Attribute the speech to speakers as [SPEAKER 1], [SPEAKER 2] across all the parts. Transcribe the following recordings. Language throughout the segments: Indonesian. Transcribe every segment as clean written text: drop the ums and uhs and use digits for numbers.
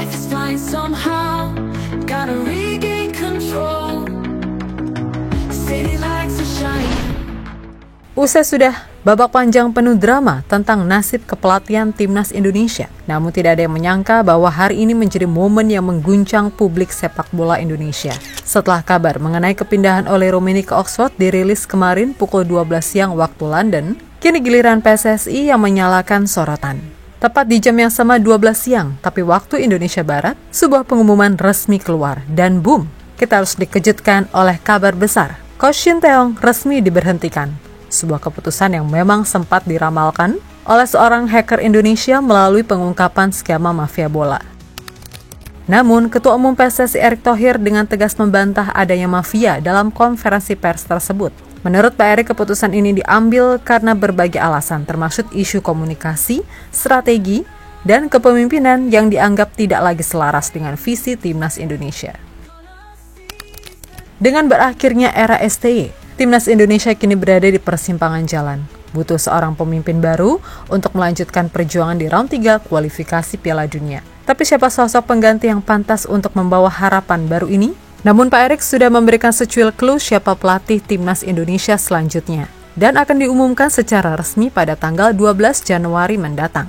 [SPEAKER 1] Life is flying somehow, gotta regain control. City lights are shining.
[SPEAKER 2] Usai sudah babak panjang penuh drama tentang nasib kepelatihan Timnas Indonesia, namun tidak ada yang menyangka bahwa hari ini menjadi momen yang mengguncang publik sepak bola Indonesia. Setelah kabar mengenai kepindahan oleh Romeni ke Oxford dirilis kemarin pukul 12 siang waktu London, kini giliran PSSI yang menyalakan sorotan. Tepat di jam yang sama 12 siang, tapi waktu Indonesia Barat, sebuah pengumuman resmi keluar dan boom, kita harus dikejutkan oleh kabar besar. Coach Shin Tae-yong resmi diberhentikan. Sebuah keputusan yang memang sempat diramalkan oleh seorang hacker Indonesia melalui pengungkapan skema mafia bola. Namun, Ketua Umum PSSI Erick Thohir dengan tegas membantah adanya mafia dalam konferensi pers tersebut. Menurut Pak Erick, keputusan ini diambil karena berbagai alasan, termasuk isu komunikasi, strategi, dan kepemimpinan yang dianggap tidak lagi selaras dengan visi Timnas Indonesia. Dengan berakhirnya era STY, Timnas Indonesia kini berada di persimpangan jalan. Butuh seorang pemimpin baru untuk melanjutkan perjuangan di round 3 kualifikasi Piala Dunia. Tapi siapa sosok pengganti yang pantas untuk membawa harapan baru ini? Namun Pak Erick sudah memberikan secuil clue siapa pelatih Timnas Indonesia selanjutnya dan akan diumumkan secara resmi pada tanggal 12 Januari mendatang.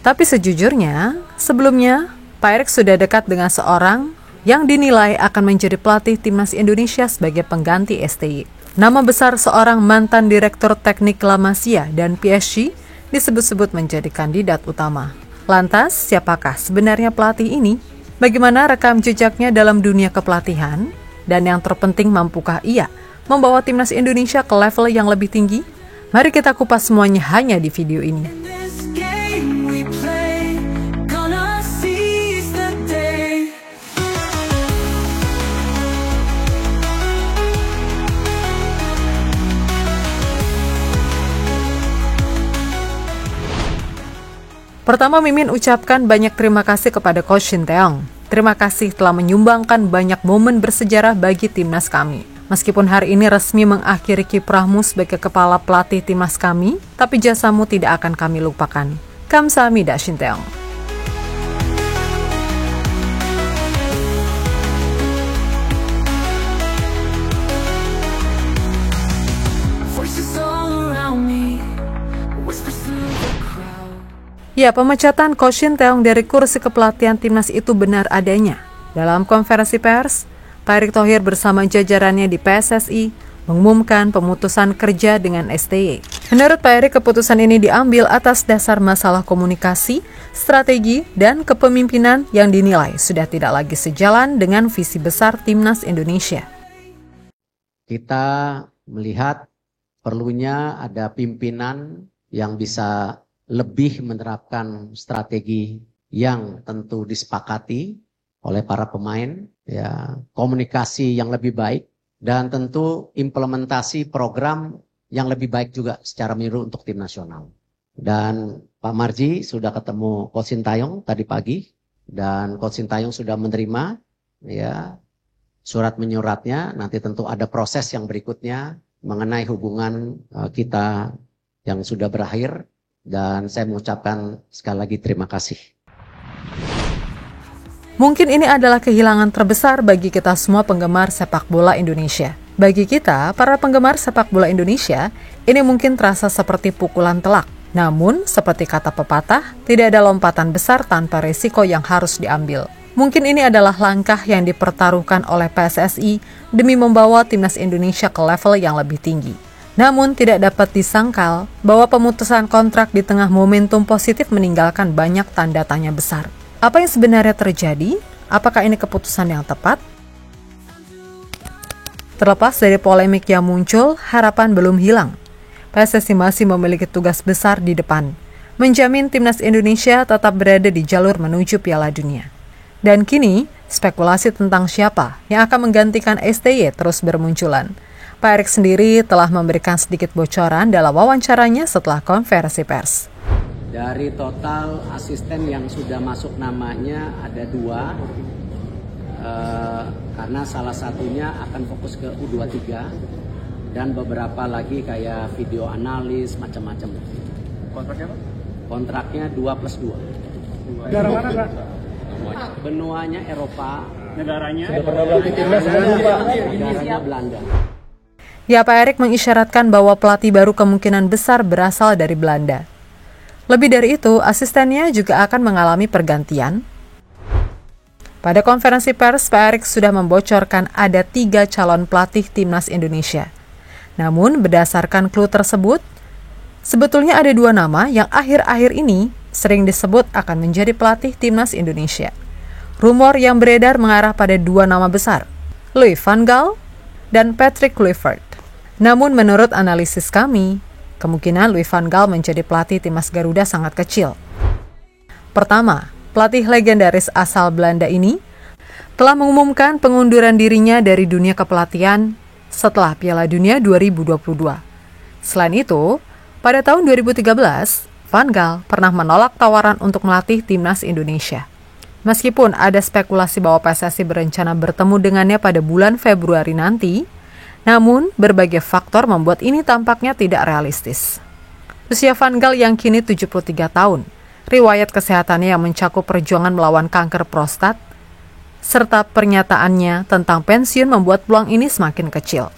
[SPEAKER 2] Tapi sejujurnya, sebelumnya Pak Erick sudah dekat dengan seorang yang dinilai akan menjadi pelatih Timnas Indonesia sebagai pengganti STY. Nama besar seorang mantan direktur teknik La Masia dan PSG disebut-sebut menjadi kandidat utama. Lantas, siapakah sebenarnya pelatih ini? Bagaimana rekam jejaknya dalam dunia kepelatihan? Dan yang terpenting, mampukah ia membawa Timnas Indonesia ke level yang lebih tinggi? Mari kita kupas semuanya hanya di video ini. Pertama, Mimin ucapkan banyak terima kasih kepada Coach Shin Tae-yong. Terima kasih telah menyumbangkan banyak momen bersejarah bagi timnas kami. Meskipun hari ini resmi mengakhiri kiprahmu sebagai kepala pelatih timnas kami, tapi jasamu tidak akan kami lupakan. Kamsahamnida Shin Tae-yong. Ya, pemecatan Coach Shin Tae-yong dari kursi kepelatihan timnas itu benar adanya. Dalam konferensi pers, Pak Erick Thohir bersama jajarannya di PSSI mengumumkan pemutusan kerja dengan STY. Menurut Pak Erick, keputusan ini diambil atas dasar masalah komunikasi, strategi, dan kepemimpinan yang dinilai sudah tidak lagi sejalan dengan visi besar Timnas Indonesia.
[SPEAKER 3] Kita melihat perlunya ada pimpinan yang bisa lebih menerapkan strategi yang tentu disepakati oleh para pemain, ya, komunikasi yang lebih baik, dan tentu implementasi program yang lebih baik juga secara menyeluruh untuk tim nasional. Dan Pak Marji sudah ketemu Coach Shin Tae-yong tadi pagi, dan Coach Shin Tae-yong sudah menerima ya surat menyuratnya. Nanti tentu ada proses yang berikutnya mengenai hubungan kita yang sudah berakhir. Dan saya mengucapkan sekali lagi terima kasih.
[SPEAKER 2] Mungkin ini adalah kehilangan terbesar bagi kita semua penggemar sepak bola Indonesia. Bagi kita, para penggemar sepak bola Indonesia, ini mungkin terasa seperti pukulan telak. Namun, seperti kata pepatah, tidak ada lompatan besar tanpa resiko yang harus diambil. Mungkin ini adalah langkah yang dipertaruhkan oleh PSSI demi membawa Timnas Indonesia ke level yang lebih tinggi. Namun tidak dapat disangkal bahwa pemutusan kontrak di tengah momentum positif meninggalkan banyak tanda tanya besar. Apa yang sebenarnya terjadi? Apakah ini keputusan yang tepat? Terlepas dari polemik yang muncul, harapan belum hilang. PSSI masih memiliki tugas besar di depan, menjamin Timnas Indonesia tetap berada di jalur menuju Piala Dunia. Dan kini, spekulasi tentang siapa yang akan menggantikan STY terus bermunculan. Pak Erick sendiri telah memberikan sedikit bocoran dalam wawancaranya setelah konferensi pers.
[SPEAKER 3] Dari total asisten yang sudah masuk namanya ada 2, karena salah satunya akan fokus ke U23 dan beberapa lagi kayak video analis macam-macam.
[SPEAKER 4] Kontraknya apa?
[SPEAKER 3] Kontraknya 2+2.
[SPEAKER 4] Negara mana, Pak?
[SPEAKER 3] Benuanya Eropa.
[SPEAKER 4] Negaranya?
[SPEAKER 3] Negaranya Belanda.
[SPEAKER 2] Ya, Pak Erik mengisyaratkan bahwa pelatih baru kemungkinan besar berasal dari Belanda. Lebih dari itu, asistennya juga akan mengalami pergantian. Pada konferensi pers, Pak Erik sudah membocorkan ada 3 calon pelatih timnas Indonesia. Namun, berdasarkan clue tersebut, sebetulnya ada 2 nama yang akhir-akhir ini sering disebut akan menjadi pelatih timnas Indonesia. Rumor yang beredar mengarah pada 2 nama besar, Louis van Gaal dan Patrick Kluivert. Namun menurut analisis kami, kemungkinan Louis van Gaal menjadi pelatih timnas Garuda sangat kecil. Pertama, pelatih legendaris asal Belanda ini telah mengumumkan pengunduran dirinya dari dunia kepelatihan setelah Piala Dunia 2022. Selain itu, pada tahun 2013, Van Gaal pernah menolak tawaran untuk melatih timnas Indonesia. Meskipun ada spekulasi bahwa PSSI berencana bertemu dengannya pada bulan Februari nanti, namun berbagai faktor membuat ini tampaknya tidak realistis. Usia Van Gaal yang kini 73 tahun, riwayat kesehatannya yang mencakup perjuangan melawan kanker prostat, serta pernyataannya tentang pensiun membuat peluang ini semakin kecil.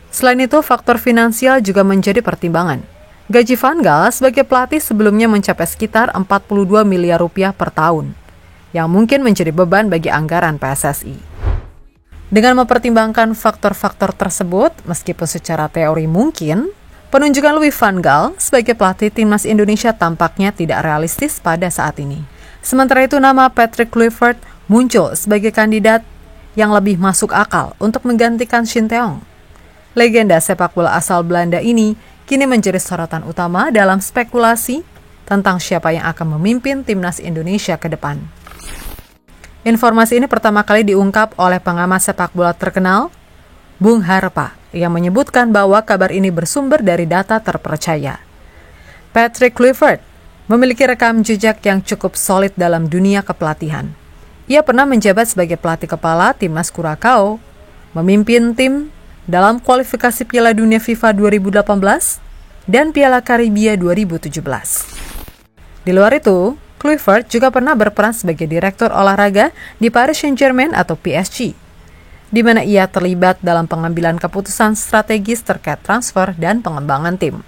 [SPEAKER 2] Selain itu, faktor finansial juga menjadi pertimbangan. Gaji Van Gaal sebagai pelatih sebelumnya mencapai sekitar 42 miliar rupiah per tahun, yang mungkin menjadi beban bagi anggaran PSSI. Dengan mempertimbangkan faktor-faktor tersebut, meskipun secara teori mungkin, penunjukan Louis van Gaal sebagai pelatih timnas Indonesia tampaknya tidak realistis pada saat ini. Sementara itu, nama Patrick Kluivert muncul sebagai kandidat yang lebih masuk akal untuk menggantikan Shin Tae-yong. Legenda sepak bola asal Belanda ini kini menjadi sorotan utama dalam spekulasi tentang siapa yang akan memimpin timnas Indonesia ke depan. Informasi ini pertama kali diungkap oleh pengamat sepak bola terkenal, Bung Harpa, yang menyebutkan bahwa kabar ini bersumber dari data terpercaya. Patrick Kluivert memiliki rekam jejak yang cukup solid dalam dunia kepelatihan. Ia pernah menjabat sebagai pelatih kepala timnas Curaçao, memimpin tim dalam kualifikasi Piala Dunia FIFA 2018 dan Piala Karibia 2017. Di luar itu, Kluivert juga pernah berperan sebagai direktur olahraga di Paris Saint-Germain atau PSG, di mana ia terlibat dalam pengambilan keputusan strategis terkait transfer dan pengembangan tim.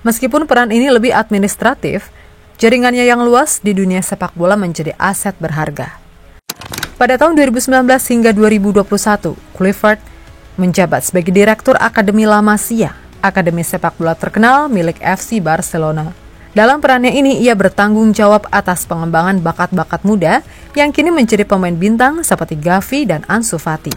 [SPEAKER 2] Meskipun peran ini lebih administratif, jaringannya yang luas di dunia sepak bola menjadi aset berharga. Pada tahun 2019 hingga 2021, Kluivert menjabat sebagai direktur Akademi La Masia, akademi sepak bola terkenal milik FC Barcelona. Dalam perannya ini, ia bertanggung jawab atas pengembangan bakat-bakat muda yang kini menjadi pemain bintang seperti Gavi dan Ansu Fati.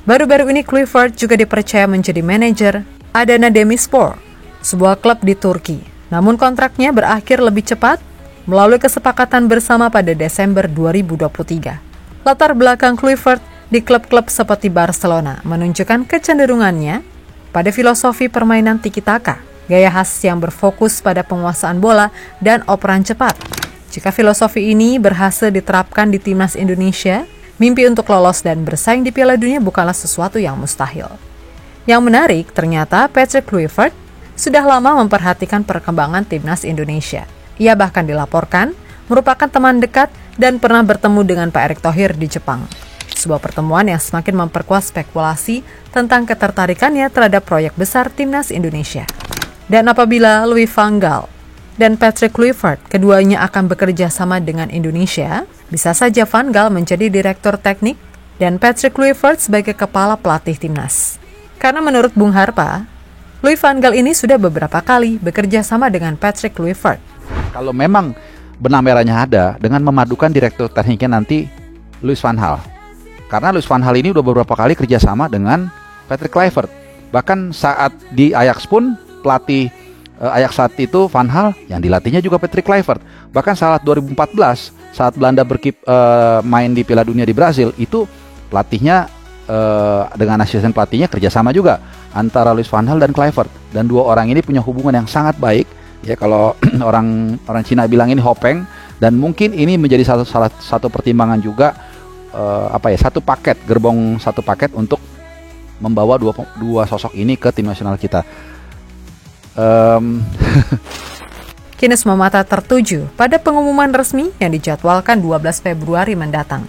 [SPEAKER 2] Baru-baru ini, Kluivert juga dipercaya menjadi manajer Adana Demirspor, sebuah klub di Turki. Namun kontraknya berakhir lebih cepat melalui kesepakatan bersama pada Desember 2023. Latar belakang Kluivert di klub-klub seperti Barcelona menunjukkan kecenderungannya pada filosofi permainan tiki-taka, gaya khas yang berfokus pada penguasaan bola dan operan cepat. Jika filosofi ini berhasil diterapkan di timnas Indonesia, mimpi untuk lolos dan bersaing di Piala Dunia bukanlah sesuatu yang mustahil. Yang menarik, ternyata Patrick Kluivert sudah lama memperhatikan perkembangan timnas Indonesia. Ia bahkan dilaporkan merupakan teman dekat dan pernah bertemu dengan Pak Erick Thohir di Jepang. Sebuah pertemuan yang semakin memperkuat spekulasi tentang ketertarikannya terhadap proyek besar timnas Indonesia. Dan apabila Louis van Gaal dan Patrick Kluivert keduanya akan bekerja sama dengan Indonesia, bisa saja Van Gaal menjadi direktur teknik dan Patrick Kluivert sebagai kepala pelatih timnas. Karena menurut Bung Harpa, Louis van Gaal ini sudah beberapa kali bekerja sama dengan Patrick Kluivert.
[SPEAKER 5] Kalau memang benang merahnya ada, dengan memadukan direktur tekniknya nanti Louis van Gaal. Karena Louis van Gaal ini udah beberapa kali kerjasama dengan Patrick Kluivert. Bahkan saat di Ajax pun pelatih Ajax saat itu Van Gaal, yang dilatihnya juga Patrick Kluivert. Bahkan saat 2014 saat Belanda main di Piala Dunia di Brasil, itu pelatihnya dengan asisten pelatihnya kerjasama juga antara Louis van Gaal dan Kluivert. Dan dua orang ini punya hubungan yang sangat baik. Ya, kalau orang Cina bilang ini hopeng, dan mungkin ini menjadi salah satu pertimbangan juga gerbong satu paket untuk membawa dua sosok ini ke tim nasional kita.
[SPEAKER 2] kini semua mata tertuju pada pengumuman resmi yang dijadwalkan 12 Februari mendatang.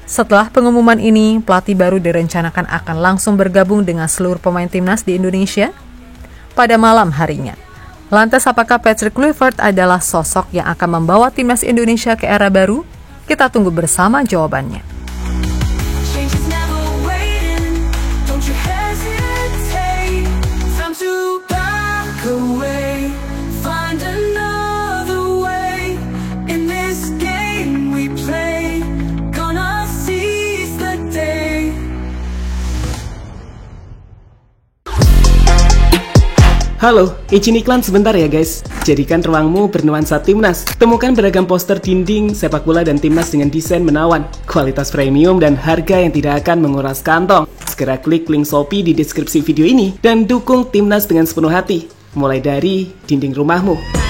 [SPEAKER 2] Setelah pengumuman ini, pelatih baru direncanakan akan langsung bergabung dengan seluruh pemain timnas di Indonesia pada malam harinya. Lantas apakah Patrick Kluivert adalah sosok yang akan membawa timnas Indonesia ke era baru? Kita tunggu bersama jawabannya.
[SPEAKER 1] Change is never waiting. Don't you hesitate. Time to back away. Find another way. In this game we play. Gonna seize the day.
[SPEAKER 4] Halo, izin iklan sebentar ya guys. Jadikan ruangmu bernuansa timnas. Temukan beragam poster dinding, sepak bola dan timnas dengan desain menawan, kualitas premium dan harga yang tidak akan menguras kantong. Segera klik link Shopee di deskripsi video ini dan dukung timnas dengan sepenuh hati. Mulai dari dinding rumahmu.